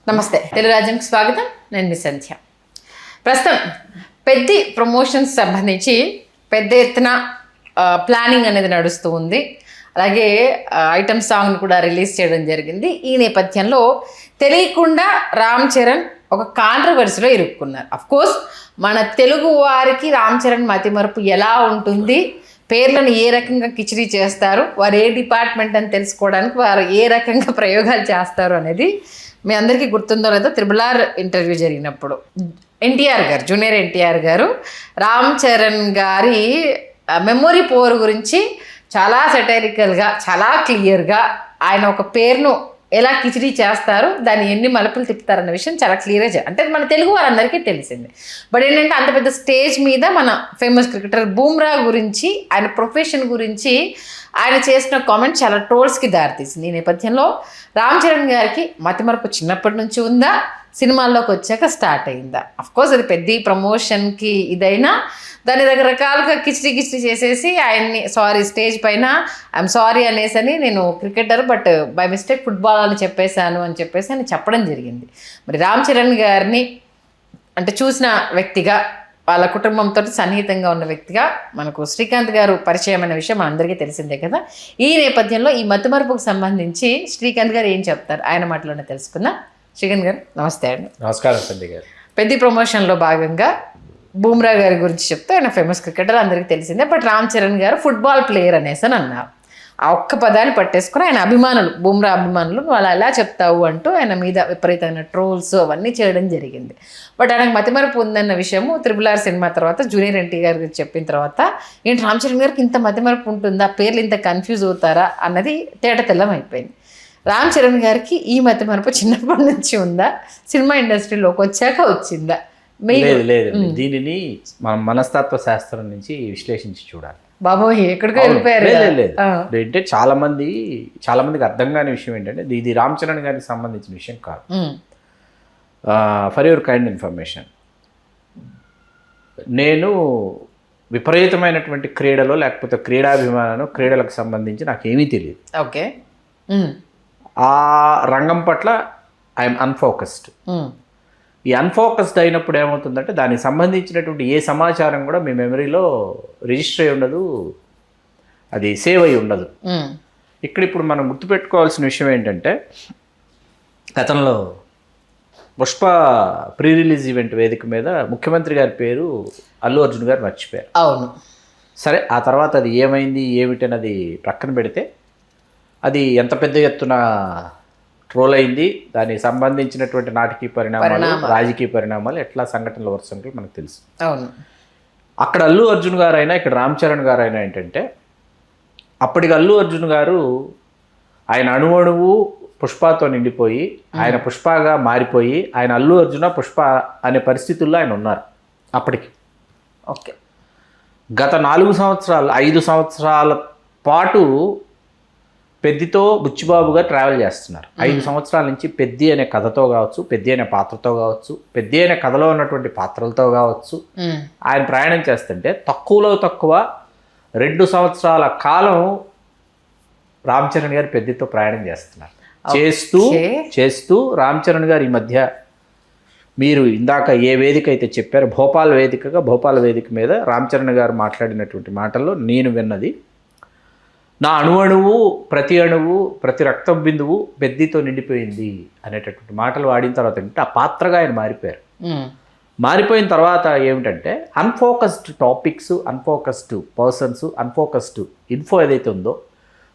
నమస్తే, తెలుగు రాజ్యంకి స్వాగతం. నేను మీ సంధ్య. ప్రస్తుతం పెద్ద ప్రమోషన్స్ సంబంధించి పెద్ద ఎత్తున ప్లానింగ్ అనేది నడుస్తూ ఉంది. అలాగే ఐటమ్ సాంగ్ని కూడా రిలీజ్ చేయడం జరిగింది. ఈ నేపథ్యంలో తెలియకుండా రామ్ చరణ్ ఒక కాంట్రవర్సీలో ఇరుక్కున్నారు. అఫ్కోర్స్ మన తెలుగు వారికి రామ్ చరణ్ మతిమరుపు ఎలా ఉంటుంది, పేర్లను ఏ రకంగా కిచిడీ చేస్తారు, వారు ఏ డిపార్ట్మెంట్ అని తెలుసుకోవడానికి వారు ఏ రకంగా ప్రయోగాలు చేస్తారు అనేది మీ అందరికీ గుర్తుందో లేదో RRR ఇంటర్వ్యూ జరిగినప్పుడు ఎన్టీఆర్ గారు, జూనియర్ ఎన్టీఆర్ గారు రామ్ చరణ్ గారి మెమొరీ పోర్ గురించి చాలా సెటైరికల్గా, చాలా క్లియర్గా ఆయన ఒక పేరును ఎలా కిచిడీ చేస్తారు, దాన్ని ఎన్ని మలుపులు తిప్పుతారన్న విషయం చాలా క్లియర్గా అంటే మన తెలుగు వారందరికీ తెలిసింది. బట్ ఏంటంటే అంత పెద్ద స్టేజ్ మీద మన ఫేమస్ క్రికెటర్ బూమ్రా గురించి, ఆయన ప్రొఫెషన్ గురించి ఆయన చేసిన కామెంట్ చాలా ట్రోల్స్కి దారితీసింది. ఈ నేపథ్యంలో రామ్ చరణ్ గారికి మతిమరుపు చిన్నప్పటి నుంచి ఉందా, సినిమాల్లోకి వచ్చాక స్టార్ట్ అయిందా? అఫ్కోర్స్ అది పెద్ద ప్రమోషన్కి ఇదైనా దాన్ని రకరకాలుగా కిచిడి చేసేసి ఆయన్ని స్టేజ్ పైన ఐఎమ్ సారీ అనేసని నేను cricketer but by mistake football అని చెప్పేశాను అని చెప్పేసి అని చెప్పడం జరిగింది. మరి రామ్ చరణ్ గారిని అంటే చూసిన వ్యక్తిగా, వాళ్ళ కుటుంబంతో సన్నిహితంగా ఉన్న వ్యక్తిగా మనకు శ్రీకాంత్ గారు పరిచయం అనే విషయం మనందరికీ తెలిసిందే కదా. ఈ నేపథ్యంలో ఈ మతిమరుపుకు సంబంధించి శ్రీకాంత్ గారు ఏం చెప్తారు, ఆయన మాటలోనే తెలుసుకుందాం. శ్రీకాంత్ గారు నమస్తే అండి. నమస్కారం సంధ్య గారు. పెద్ద ప్రమోషన్లో భాగంగా బూమ్రా గారి గురించి చెప్తే ఆయన ఫేమస్ క్రికెటర్ అందరికీ తెలిసిందే. బట్ రామ్ చరణ్ గారు ఫుట్బాల్ ప్లేయర్ అనేసి అని అన్నారు. ఆ ఒక్క పదాన్ని పట్టేసుకుని ఆయన అభిమానులు, బూమ్రా అభిమానులు వాళ్ళు ఎలా చెప్తావు అంటూ ఆయన మీద విపరీతమైన ట్రోల్స్ అవన్నీ చేయడం జరిగింది. బట్ ఆయనకు మతిమరుపు ఉందన్న విషయము RRR సినిమా తర్వాత జూనియర్ ఎన్టీఆర్ గారికి చెప్పిన తర్వాత ఏంటి రామ్ చరణ్ గారికి ఇంత మతిమరుపు ఉంటుందా, పేర్లు ఇంత కన్ఫ్యూజ్ అవుతారా అన్నది తేటతెల్లం అయిపోయింది. రామ్ చరణ్ గారికి ఈ మతిమరుపు చిన్నప్పటి నుంచి ఉందా, సినిమా ఇండస్ట్రీలోకి వచ్చాక వచ్చిందా? లేదు, దీనిని మనం మనస్తత్వ శాస్త్రం నుంచి విశ్లేషించి చూడాలి. బాబోయ్ ఎక్కడికో వెళ్ళిపోయారు. లేదు అంటే చాలా మందికి అర్థం కాని విషయం ఏంటంటే ఇది రామ్ చరణ్ గారికి సంబంధించిన విషయం కాదు. ఫర్ యువర్ కైండ్ ఇన్ఫర్మేషన్, నేను విపరీతమైనటువంటి క్రీడలో లేకపోతే క్రీడాభిమానం, క్రీడలకు సంబంధించి నాకేమీ తెలియదు. ఓకే, ఆ రంగం పట్ల ఐఎమ్ అన్ఫోకస్డ్. ఈ అన్ఫోకస్డ్ అయినప్పుడు ఏమవుతుందంటే దానికి సంబంధించినటువంటి ఏ సమాచారం కూడా మీ మెమరీలో రిజిస్టర్ అయి ఉండదు, అది సేవ్ అయి ఉండదు. ఇప్పుడు మనం గుర్తుపెట్టుకోవాల్సిన విషయం ఏంటంటే గతంలో పుష్ప ప్రీ రిలీజ్ ఈవెంట్ వేదిక మీద ముఖ్యమంత్రి గారి పేరు అల్లు అర్జున్ గారు మర్చిపోయారు. అవును, సరే ఆ తర్వాత అది ఏమైంది ఏమిటన్నది ప్రక్కన పెడితే అది ఎంత పెద్ద ఎత్తున ట్రోల్ అయింది, దానికి సంబంధించినటువంటి నాటకీయ పరిణామాలు, రాజకీయ పరిణామాలు, ఎట్లా సంఘటనల వరుసలు మనకు తెలుసు. అవును, అక్కడ అల్లు అర్జున్ గారు అయినా ఇక్కడ రామ్ చరణ్ గారు అయినా ఏంటంటే అప్పటికి అల్లు అర్జున్ గారు ఆయన అణువణువు పుష్పతో నిండిపోయి ఆయన పుష్పగా మారిపోయి ఆయన అల్లు అర్జున పుష్ప అనే పరిస్థితుల్లో ఆయన ఉన్నారు అప్పటికి. ఓకే, గత 5 సంవత్సరాల పాటు పెద్దితో బుచ్చిబాబుగా ట్రావెల్ చేస్తున్నారు. 5 సంవత్సరాల నుంచి పెద్ది అనే కథతో కావచ్చు, పెద్ది అనే పాత్రతో కావచ్చు, పెద్ది అనే కథలో ఉన్నటువంటి పాత్రలతో కావచ్చు ఆయన ప్రయాణం చేస్తుంటే తక్కువలో తక్కువ 2 సంవత్సరాల కాలం రామ్ చరణ్ గారు పెద్దితో ప్రయాణం చేస్తున్నారు. చేస్తూ రామ్ చరణ్ గారు ఈ మధ్య మీరు ఇందాక ఏ వేదిక అయితే చెప్పారో భోపాల్ వేదిక మీద రామ్ చరణ్ గారు మాట్లాడినటువంటి మాటల్లో నేను విన్నది, నా అణువు ప్రతి రక్త బిందువు పెద్దితో నిండిపోయింది అనేటటువంటి మాటలు వాడిన తర్వాత ఏంటంటే ఆ పాత్రగా ఆయన మారిపోయారు. మారిపోయిన తర్వాత ఏమిటంటే అన్ఫోకస్డ్ టాపిక్స్, అన్ఫోకస్డ్ పర్సన్స్, అన్ఫోకస్డ్ ఇన్ఫో ఏదైతే ఉందో,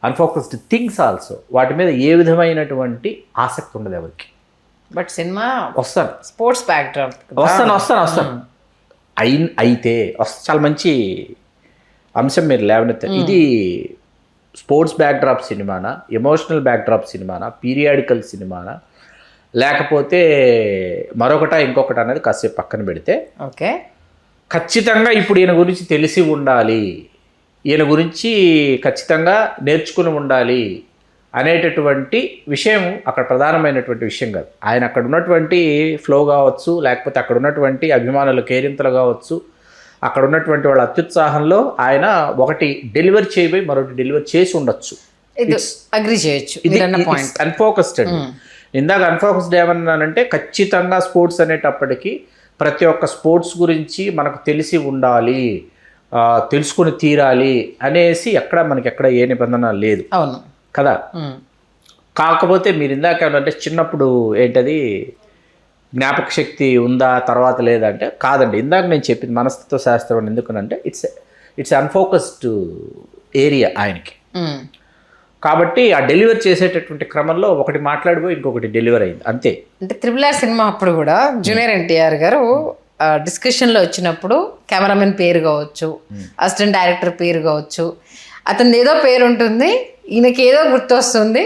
అన్ఫోకస్డ్ థింగ్స్ ఆల్సో, వాటి మీద ఏ విధమైనటువంటి ఆసక్తి ఉండదు ఎవరికి. బట్ సినిమా వస్తాను, స్పోర్ట్స్ బ్యాక్డ్రాప్ వస్తాను అయితే చాలా మంచి అంశం మీరు లేవనెత్తారు. ఇది స్పోర్ట్స్ బ్యాక్డ్రాప్ సినిమానా, ఎమోషనల్ బ్యాక్డ్రాప్ సినిమానా, పీరియాడికల్ సినిమానా, లేకపోతే మరొకట ఇంకొకటి అనేది కాసేపు పక్కన పెడితే ఓకే ఖచ్చితంగా ఇప్పుడు ఈయన గురించి తెలిసి ఉండాలి, ఈయన గురించి ఖచ్చితంగా నేర్చుకుని ఉండాలి అనేటటువంటి విషయం అక్కడ ప్రధానమైనటువంటి విషయం కాదు. ఆయన అక్కడ ఉన్నటువంటి ఫ్లో కావచ్చు, లేకపోతే అక్కడ ఉన్నటువంటి అభిమానుల కేరింతలు కావచ్చు, అక్కడ ఉన్నటువంటి వాళ్ళ అత్యుత్సాహంలో ఆయన ఒకటి డెలివరీ చేయబోయి మరొకటి డెలివరీ చేసి ఉండొచ్చు. అగ్రీ చేయొచ్చు. అన్ఫోకస్డ్ అండి. ఇందాక అన్ఫోకస్డ్ ఏమన్నానంటే ఖచ్చితంగా స్పోర్ట్స్ అనేటప్పటికీ ప్రతి ఒక్క స్పోర్ట్స్ గురించి మనకు తెలిసి ఉండాలి, తెలుసుకుని తీరాలి అనేసి మనకి ఎక్కడ ఏ నిబంధన లేదు. అవును కదా. కాకపోతే మీరు ఇందాక ఏమంటే చిన్నప్పుడు ఏంటది జ్ఞాపక శక్తి ఉందా తర్వాత లేదంటే కాదండి. ఇందాక నేను చెప్పింది మనస్తత్వ శాస్త్రం ఎందుకనంటే ఇట్స్ అన్ఫోకస్డ్ ఏరియా ఆయనకి. కాబట్టి ఆ డెలివర్ చేసేటటువంటి క్రమంలో ఒకటి మాట్లాడిపోయి ఇంకొకటి డెలివర్ అయింది అంతే. అంటే RRR సినిమా అప్పుడు కూడా జూనియర్ ఎన్టీఆర్ గారు డిస్కషన్లో వచ్చినప్పుడు కెమెరామెన్ పేరు కావచ్చు, అసిస్టెంట్ డైరెక్టర్ పేరు కావచ్చు, అతని ఏదో పేరు ఉంటుంది, ఈయనకి ఏదో గుర్తొస్తుంది,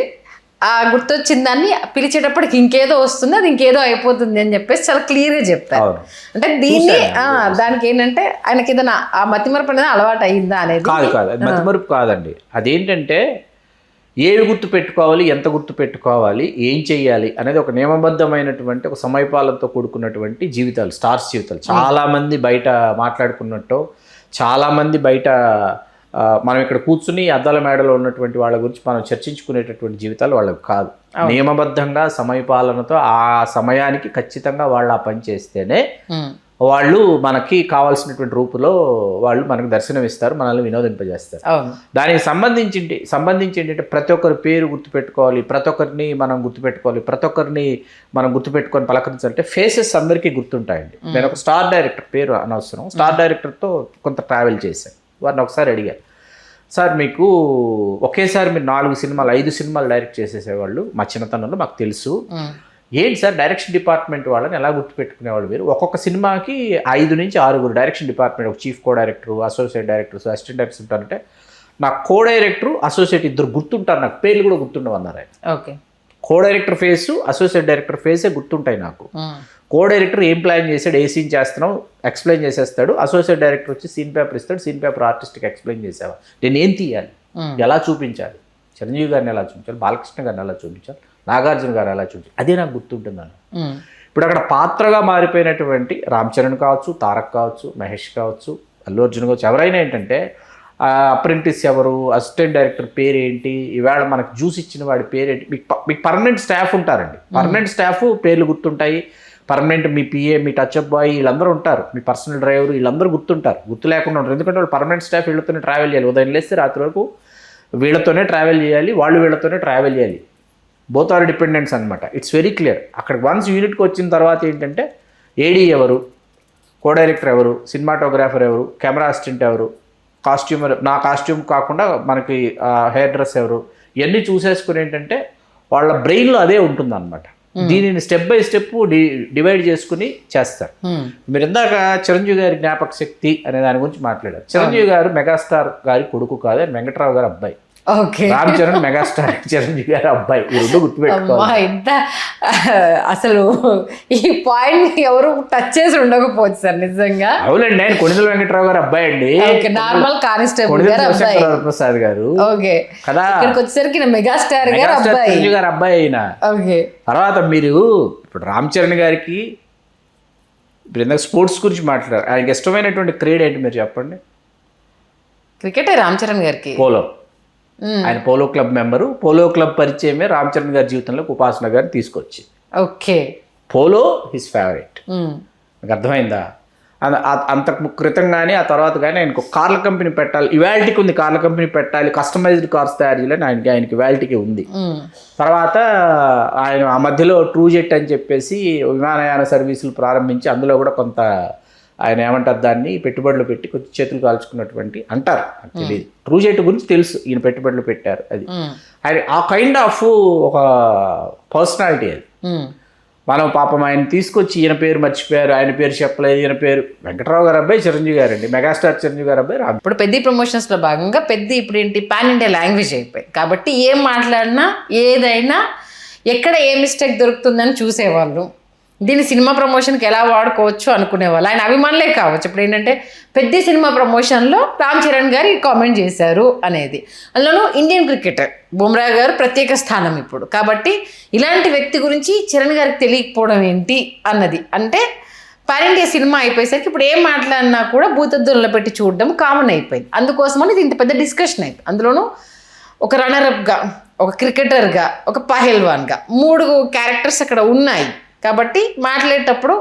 ఆ గుర్తొచ్చిన దాన్ని పిలిచేటప్పటికి ఇంకేదో వస్తుంది, అది ఇంకేదో అయిపోతుంది అని చెప్పేసి చాలా క్లియర్గా చెప్తారు. అంటే దీన్ని దానికి ఏంటంటే ఆయనకి ఏదైనా ఆ మతిమరుపు అనేది అలవాటు అయిందా అనేది కాదు మతిమరుపు కాదండి. అదేంటంటే ఏవి గుర్తు పెట్టుకోవాలి, ఎంత గుర్తు పెట్టుకోవాలి, ఏం చెయ్యాలి అనేది ఒక నియమబద్ధమైనటువంటి ఒక సమయపాలనతో కూడుకున్నటువంటి జీవితాలు, స్టార్స్ జీవితాలు. చాలామంది బయట మాట్లాడుకున్నట్టు, చాలామంది బయట మనం ఇక్కడ కూర్చుని అద్దాల మేడలో ఉన్నటువంటి వాళ్ళ గురించి మనం చర్చించుకునేటటువంటి జీవితాలు వాళ్ళకి కాదు. నియమబద్ధంగా సమయపాలనతో ఆ సమయానికి ఖచ్చితంగా వాళ్ళు ఆ పని చేస్తేనే వాళ్ళు మనకి కావాల్సినటువంటి రూపులో వాళ్ళు మనకు దర్శనం ఇస్తారు, మనల్ని వినోదింపజేస్తారు. దానికి సంబంధించి ఏంటంటే ప్రతి ఒక్కరి పేరు గుర్తుపెట్టుకోవాలి, ప్రతి ఒక్కరిని మనం గుర్తుపెట్టుకొని పలకరించాలంటే ఫేసెస్ అందరికీ గుర్తుంటాయండి. నేను ఒక స్టార్ డైరెక్టర్ పేరు అనవసరం, స్టార్ డైరెక్టర్తో కొంత ట్రావెల్ చేశాను. వారిని ఒకసారి అడిగారు, సార్ మీకు ఒకేసారి మీరు 4 సినిమాలు 5 సినిమాలు డైరెక్ట్ చేసేసేవాళ్ళు మా చిన్నతనంలో మాకు తెలుసు, ఏంటి సార్ డైరెక్షన్ డిపార్ట్మెంట్ వాళ్ళని ఎలా గుర్తుపెట్టుకునేవాళ్ళు మీరు? ఒక్కొక్క సినిమాకి 5 నుంచి 6 డైరెక్షన్ డిపార్ట్మెంట్, ఒక chief co director, associate directors, assistant directors ఉంటారంటే నాకు కో డైరెక్టర్, అసోసియేట్ ఇద్దరు గుర్తుంటారు, నాకు పేర్లు కూడా గుర్తుండవన్నారు ఆయన. Okay, co director face, associate director ఫేసే గుర్తుంటాయి నాకు. కో డైరెక్టర్ ఏం ప్లాన్ చేశాడు, ఏ సీన్ చేస్తున్నావు ఎక్స్ప్లెయిన్ చేసేస్తాడు, అసోసియేట్ డైరెక్టర్ వచ్చి సీన్ పేపర్ ఇస్తాడు, సీన్ పేపర్ ఆర్టిస్ట్కి ఎక్స్ప్లెయిన్ చేసావా, నేను ఏం తీయాలి, ఎలా చూపించాలి, చిరంజీవి గారిని ఎలా చూపించాలి, బాలకృష్ణ గారిని ఎలా చూపించాలి, నాగార్జున గారు ఎలా చూపించాలి, అదే నాకు గుర్తుంటుందని. ఇప్పుడు అక్కడ పాత్రగా మారిపోయినటువంటి రామ్ చరణ్ కావచ్చు, తారక్ కావచ్చు, మహేష్ కావచ్చు, అల్లు అర్జున్ కావచ్చు, ఎవరైనా ఏంటంటే అప్రెంటిస్ ఎవరు, అసిస్టెంట్ డైరెక్టర్ పేరేంటి, ఈవేళ మనకు జ్యూస్ ఇచ్చిన వాడి పేరేంటి, మీకు పర్మనెంట్ స్టాఫ్ ఉంటారండి. పర్మనెంట్ స్టాఫ్ పేర్లు గుర్తుంటాయి, పర్మనెంట్ మీ పిఏ, మీ టచ్అప్ బాయ్ వీళ్ళందరూ ఉంటారు, మీ పర్సనల్ డ్రైవర్ వీళ్ళందరూ గుర్తుంటారు, గుర్తు లేకుండా ఉంటారు. ఎందుకంటే వాళ్ళు పర్మనెంట్ స్టాఫ్ వీళ్ళతోనే ట్రావెల్ చేయాలి, ఉదయం లేస్తే రాత్రి వరకు వీళ్ళతోనే ట్రావెల్ చేయాలి, వాళ్ళు వీళ్ళతోనే ట్రావెల్ చేయాలి. బోత్ ఆర్ డిపెండెంట్స్ అనమాట. It's very clear. అక్కడ వన్స్ యూనిట్కి వచ్చిన తర్వాత ఏంటంటే ఏడీ ఎవరు, కో డైరెక్టర్ ఎవరు, సినిమాటోగ్రాఫర్ ఎవరు, కెమెరా అసిస్టెంట్ ఎవరు, కాస్ట్యూమర్, నా కాస్ట్యూమ్ కాకుండా మనకి హెయిర్ డ్రెస్ ఎవరు, ఇవన్నీ చూసేసుకుని ఏంటంటే వాళ్ళ బ్రెయిన్లో అదే ఉంటుందన్నమాట. దీనిని స్టెప్ బై స్టెప్ డివైడ్ చేసుకుని చేస్తారు. మీరు ఇందాక చిరంజీవి గారి జ్ఞాపక శక్తి అనే దాని గురించి మాట్లాడారు. చిరంజీవి గారు మెగాస్టార్ గారి కొడుకు కాదు, వెంకట్రావు గారి అబ్బాయి. రామ్ చరణ్ మెగాస్టార్, చిరంజీవి గారి అబ్బాయి. ఈ రెండు గుర్తుపెట్టుకోవాలి. అసలు ఈ పాయింట్ ఎవరు టచ్ చేసి ఉండకపోవచ్చు సార్ నిజంగా. అవునండి, ఆయన కొణిదెల వెంకట్రావు గారు అబ్బాయి అండి, నార్మల్ కానిస్టేబుల్ ప్రసాద్ గారు కదా. ఇక్కడికి వచ్చేసరికి మెగాస్టార్ గారు చిరంజీవి గారి అబ్బాయి అయినా. తర్వాత మీరు ఇప్పుడు రామ్ చరణ్ గారికి ఇప్పుడు ఇందాక స్పోర్ట్స్ గురించి మాట్లాడారు, ఆయనకి ఇష్టమైనటువంటి క్రీడ ఏంటి మీరు చెప్పండి? క్రికెటే రామ్ చరణ్ గారికి. పోలో. ఆయన polo club member. Polo club పరిచయమే రామ్ చరణ్ గారి జీవితంలోకి ఉపాసన గారిని తీసుకొచ్చి. Okay, polo his favourite. నాకు అర్థమైందా? అంత క్రితం కానీ ఆ తర్వాత కానీ ఆయనకు కార్ల కంపెనీ పెట్టాలి, ఇవాల్టీకి ఉంది, కార్ల కంపెనీ పెట్టాలి, కస్టమైజ్డ్ కార్స్ తయారు చేయాలని ఆయనకి ఇవాల్టీకి ఉంది. తర్వాత ఆయన ఆ మధ్యలో ట్రూజెట్ అని చెప్పేసి విమానయాన సర్వీసులు ప్రారంభించి అందులో కూడా కొంత ఆయన ఏమంటారు దాన్ని పెట్టుబడులు పెట్టి కొంచెం చేతులు కాల్చుకున్నటువంటి అంటారు, నాకు తెలియదు. ట్రూజెట్ గురించి తెలుసు, ఈయన పెట్టుబడులు పెట్టారు. అది ఆయన ఆ కైండ్ ఆఫ్ ఒక పర్సనాలిటీ అది. మనం పాపం ఆయన తీసుకొచ్చి ఈయన పేరు మర్చిపోయారు, ఆయన పేరు చెప్పలేదు, ఈయన పేరు వెంకట్రావు గారు అబ్బాయి చిరంజీవి గారు అండి, మెగాస్టార్ చిరంజీవి గారు అబ్బాయి. ఇప్పుడు పెద్ద ప్రమోషన్స్లో భాగంగా పెద్ద ఇప్పుడు ఏంటి పాన్ ఇండియా లాంగ్వేజ్ అయిపోయింది కాబట్టి ఏం మాట్లాడినా ఏదైనా ఎక్కడ ఏ మిస్టేక్ దొరుకుతుందని చూసేవాళ్ళు, దీన్ని సినిమా ప్రమోషన్కి ఎలా వాడుకోవచ్చు అనుకునేవాళ్ళు. ఆయన అభిమానులే కావచ్చు. ఇప్పుడు ఏంటంటే పెద్ద సినిమా ప్రమోషన్లో రామ్ చరణ్ గారు కామెంట్ చేశారు అనేది, అందులోనూ ఇండియన్ క్రికెటర్ బుమ్రా గారు ప్రత్యేక స్థానం ఇప్పుడు. కాబట్టి ఇలాంటి వ్యక్తి గురించి చరణ్ గారికి తెలియకపోవడం ఏంటి అన్నది, అంటే పాన్ ఇండియా సినిమా అయిపోయేసరికి ఇప్పుడు ఏం మాట్లాడినా కూడా భూతద్దుల్లో పెట్టి చూడడం కామన్ అయిపోయింది. అందుకోసమని ఇది ఇంత పెద్ద డిస్కషన్ అయిపోయింది. అందులోనూ ఒక రన్నరప్గా, ఒక క్రికెటర్గా, ఒక పహల్వాన్గా 3 క్యారెక్టర్స్ అక్కడ ఉన్నాయి కాబట్టి మాట్లాడేటప్పుడు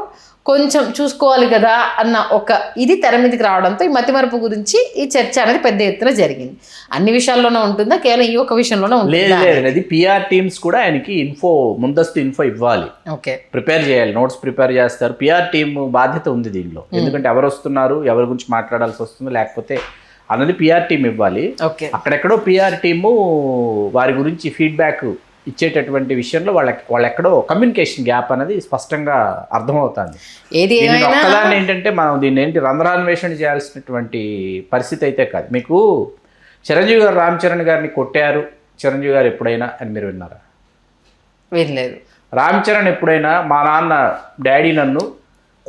కొంచెం చూసుకోవాలి కదా అన్న ఒక ఇది తెర మీదకి రావడంతో ఈ మతిమరుపు గురించి ఈ చర్చ అనేది పెద్ద ఎత్తున జరిగింది. అన్ని విషయాల్లోనే ఉంటుందా, కేవలం ఈ ఒక విషయంలోనే ఉంటుందా? లేదు, పిఆర్ టీమ్స్ కూడా ఆయనకి ముందస్తు ఇన్ఫో ఇవ్వాలి, ఓకే, ప్రిపేర్ చేయాలి, నోట్స్ ప్రిపేర్ చేస్తారు. పిఆర్ టీమ్ బాధ్యత ఉంది దీనిలో, ఎందుకంటే ఎవరు వస్తున్నారు, ఎవరి గురించి మాట్లాడాల్సి వస్తుంది లేకపోతే అన్నది పిఆర్ టీమ్ ఇవ్వాలి. ఓకే, అక్కడెక్కడో పిఆర్ టీము వారి గురించి ఫీడ్బ్యాక్ ఇచ్చేటటువంటి విషయంలో వాళ్ళెక్కడో కమ్యూనికేషన్ గ్యాప్ అనేది స్పష్టంగా అర్థమవుతుంది. ఒక్కదాన్ని ఏంటంటే మనం దీన్ని రంధ్రాన్వేషణ చేయాల్సినటువంటి పరిస్థితి అయితే కాదు. మీకు చిరంజీవి గారు రామ్ చరణ్ గారిని కొట్టారు చిరంజీవి గారు ఎప్పుడైనా అని మీరు విన్నారా? వినలేదు. రామ్ చరణ్ ఎప్పుడైనా మా నాన్న డాడీ నన్ను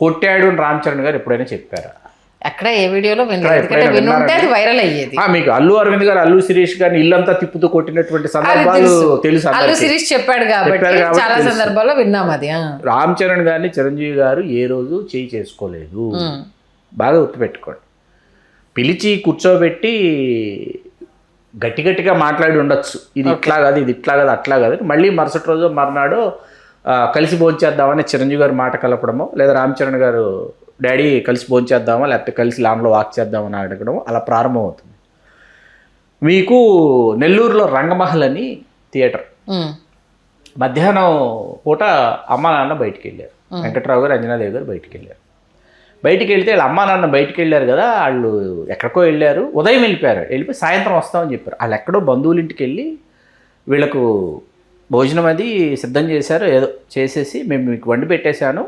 కొట్టాడు అని రామ్ చరణ్ గారు ఎప్పుడైనా చెప్పారా? అక్కడ ఏ వీడియోలో వినుంటే అది వైరల్ అయ్యేది. మీకు అల్లు అరవింద్ గారు అల్లు శిరీష్ గారిని ఇల్లంతా తిప్పుతూ కొట్టినటువంటి సందర్భాలు తెలుసు. అల్లు శిరీష్ చెప్పాడు కాబట్టి చాలా సందర్భాల్లో విన్నాం అది. రామ్ చరణ్ గారిని చిరంజీవి గారు ఏ రోజు చేయి చేసుకోలేదు, బాగా గుర్తుపెట్టుకోండి. పిలిచి కూర్చోబెట్టి గట్టిగా మాట్లాడి ఉండొచ్చు, ఇది ఇట్లా కాదు, ఇది ఇట్లా కాదు, అట్లా కాదు. మళ్ళీ మరుసటి రోజు మర్నాడు కలిసి భోంచేద్దామని చిరంజీవి గారు మాట కలపడమో, లేదా రామ్ చరణ్ గారు డాడీ కలిసి భోంచేద్దామా లేకపోతే కలిసి లాన్లో వాక్ చేద్దామని అడగడం అలా ప్రారంభమవుతుంది. మీకు నెల్లూరులో రంగమహల్ అని థియేటర్, మధ్యాహ్నం పూట అమ్మ నాన్న బయటికి వెళ్ళారు. వెంకట్రావు గారు, అంజనాదేవి గారు బయటికి వెళ్ళారు. బయటికి వెళ్తే వీళ్ళ అమ్మా నాన్న బయటికి వెళ్ళారు కదా, వాళ్ళు ఎక్కడికో వెళ్ళారు, ఉదయం వెళ్ళిపోయి సాయంత్రం వస్తామని చెప్పారు. వాళ్ళు ఎక్కడో బంధువుల ఇంటికి వెళ్ళి వీళ్ళకు భోజనం అది సిద్ధం చేశారు. ఏదో చేసేసి మేము మీకు వండి పెట్టేశాను,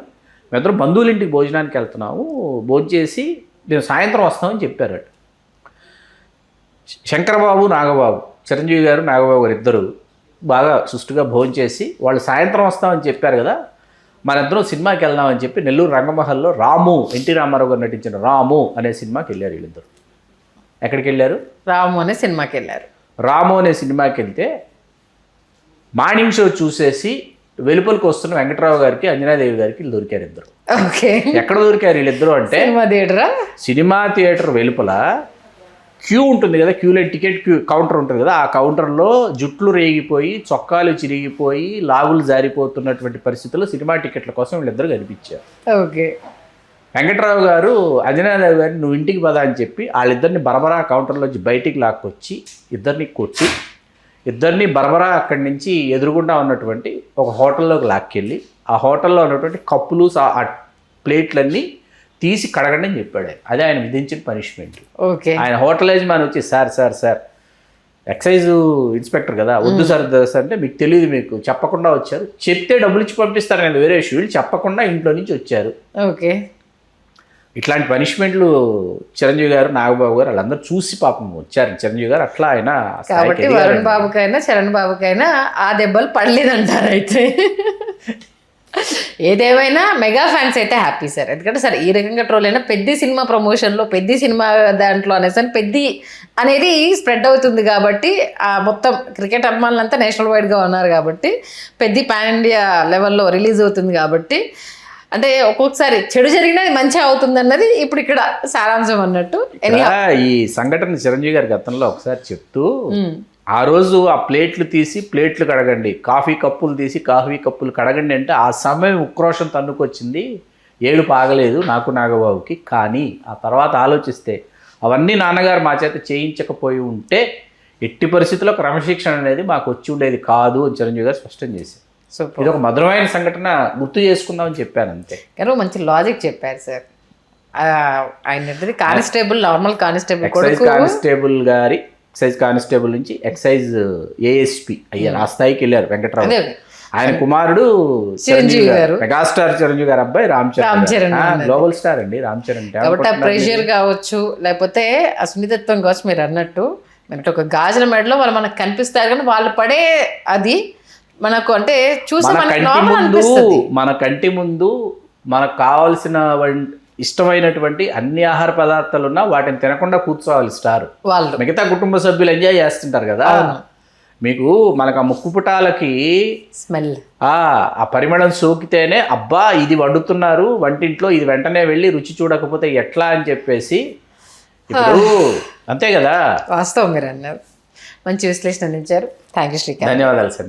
మేమిద్దరం బంధువుల ఇంటికి భోజనానికి వెళ్తున్నాము, భోజనం చేసి మేము సాయంత్రం వస్తామని చెప్పారు. శంకరబాబు, నాగబాబు, చిరంజీవి గారు, నాగబాబు గారు ఇద్దరు బాగా సుష్టుగా భోజనం చేసి వాళ్ళు సాయంత్రం వస్తామని చెప్పారు కదా, మనిద్దరం సినిమాకి వెళ్దామని చెప్పి నెల్లూరు రంగమహల్లో రాము, ఎన్టీ రామారావు గారు నటించిన రాము అనే సినిమాకి వెళ్ళారు. వీళ్ళిద్దరు ఎక్కడికి వెళ్ళారు? రాము అనే సినిమాకి వెళ్ళారు. రాము అనే సినిమాకి వెళ్తే మార్నింగ్ షో చూసేసి వెలుపలికి వస్తున్న వెంకట్రావు గారికి, అంజనాదేవి గారికి దొరికారు ఇద్దరు. ఓకే, ఎక్కడ దొరికారు వీళ్ళిద్దరు అంటే సినిమా థియేటర్ వెలుపల క్యూ ఉంటుంది కదా, క్యూలో టికెట్ కౌంటర్ ఉంటుంది కదా, ఆ కౌంటర్లో జుట్లు రేగిపోయి, చొక్కాలు చిరిగిపోయి, లాగులు జారిపోతున్నటువంటి పరిస్థితుల్లో సినిమా టికెట్ల కోసం వీళ్ళిద్దరు కనిపించారు. ఓకే, వెంకట్రావు గారు అంజనాదేవి గారిని నువ్వు ఇంటికి పదా అని చెప్పి వాళ్ళిద్దరిని బరబరా కౌంటర్లోంచి బయటికి లాక్కొచ్చి ఇద్దరిని కొట్టి ఇద్దరిని బరబరా అక్కడి నుంచి ఎదురుగుండా ఉన్నటువంటి ఒక హోటల్లోకి లాక్కెళ్ళి ఆ హోటల్లో ఉన్నటువంటి కప్పులు ప్లేట్లన్నీ తీసి కడగండి అని చెప్పాడు. అదే ఆయన విధించిన పనిష్మెంట్. ఓకే, ఆయన హోటల్ యజమాని వచ్చి సార్ ఎక్సైజ్ ఇన్స్పెక్టర్ కదా, వద్దు సార్ అంటే మీకు తెలియదు, మీకు చెప్పకుండా వచ్చారు, చెప్తే డబ్బులు ఇచ్చి పంపిస్తారు కదా వేరే ఇష్యూ, చెప్పకుండా ఇంట్లో నుంచి వచ్చారు. ఓకే, ఇట్లాంటి పనిష్మెంట్లు చిరంజీవి గారు, నాగబాబు గారు వాళ్ళందరూ చూసి పాపం వచ్చారు. చిరంజీవి గారు అట్లా ఆయన కాబట్టి వరుణ్ బాబుకైనా చరణ్ బాబుకైనా ఆ దెబ్బలు పడలేదంటారు. అయితే ఏదేమైనా మెగా ఫ్యాన్స్ అయితే హ్యాపీ సార్, ఎందుకంటే సార్ ఈ రకంగా ట్రోల్ అయినా పెద్ద సినిమా ప్రమోషన్లో, పెద్ద సినిమా దాంట్లో అనేసి పెద్ద అనేది స్ప్రెడ్ అవుతుంది కాబట్టి ఆ మొత్తం క్రికెట్ అభిమానులంతా నేషనల్ వైడ్గా ఉన్నారు కాబట్టి పెద్ద పాన్ ఇండియా లెవెల్లో రిలీజ్ అవుతుంది కాబట్టి అంటే ఒక్కొక్కసారి చెడు జరిగినా మంచిగా అవుతుంది అన్నది ఇప్పుడు ఇక్కడ సారాంశం అన్నట్టు. ఈ సంఘటన చిరంజీవి గారి గతంలో ఒకసారి చెప్తూ, ఆ రోజు ఆ ప్లేట్లు తీసి ప్లేట్లు కడగండి, కాఫీ కప్పులు తీసి కాఫీ కప్పులు కడగండి అంటే ఆ సమయం ఉక్రోషం తన్నుకొచ్చింది, ఏడు పాగలేదు నాకు నాగబాబుకి. కానీ ఆ తర్వాత ఆలోచిస్తే అవన్నీ నాన్నగారు మా చేత చేయించకపోయి ఉంటే ఎట్టి పరిస్థితుల్లో క్రమశిక్షణ అనేది మాకు వచ్చి ఉండేది కాదు అని చిరంజీవి గారు స్పష్టం చేశారు. సో ఇది ఒక మధురమైన సంఘటన గుర్తు చేసుకుందామని చెప్పాను అంతే. కానీ మంచి లాజిక్ చెప్పారు సార్. ఆయన కానిస్టేబుల్, నార్మల్ కానిస్టేబుల్, కానిస్టేబుల్ గారి ఎక్సైజ్ కానిస్టేబుల్ నుంచి ఎక్సైజ్ ఏఎస్పీ అయ్యారు, ఆ స్థాయికి వెళ్ళారు వెంకట్రావు. ఆయన కుమారుడు చిరంజీవి గారు, మెగాస్టార్ చిరంజీవి గారి అబ్బాయి రామ్ చరణ్, గ్లోబల్ స్టార్ అండి రామ్ చరణ్. కాబట్టి ఆ ప్రెషర్ కావచ్చు, లేకపోతే ఆ సున్నితత్వం కావచ్చు, మీరు అన్నట్టు మనకి ఒక గాజుల మెడలో వాళ్ళు మనకు కనిపిస్తారు కానీ వాళ్ళు పడే అది మనకు అంటే చూసి మన కంటి ముందు మనకు కావాల్సిన ఇష్టమైనటువంటి అన్ని ఆహార పదార్థాలు ఉన్నా వాటిని తినకుండా కూర్చోవాలి స్టార్. వాళ్ళు మిగతా కుటుంబ సభ్యులు ఎంజాయ్ చేస్తుంటారు కదా. మీకు మనకు ఆ ముక్కు పుటాలకి స్మెల్, ఆ పరిమళం సోకితేనే అబ్బా ఇది వండుతున్నారు వంటింట్లో, ఇది వెంటనే వెళ్ళి రుచి చూడకపోతే ఎట్లా అని చెప్పేసి ఇప్పుడు అంతే కదా. వాస్తవం మీరు అన్నారు. మంచి విశ్లేషణ అందించారు. Thank you Srikanth. ధన్యవాదాలు సంధ్య.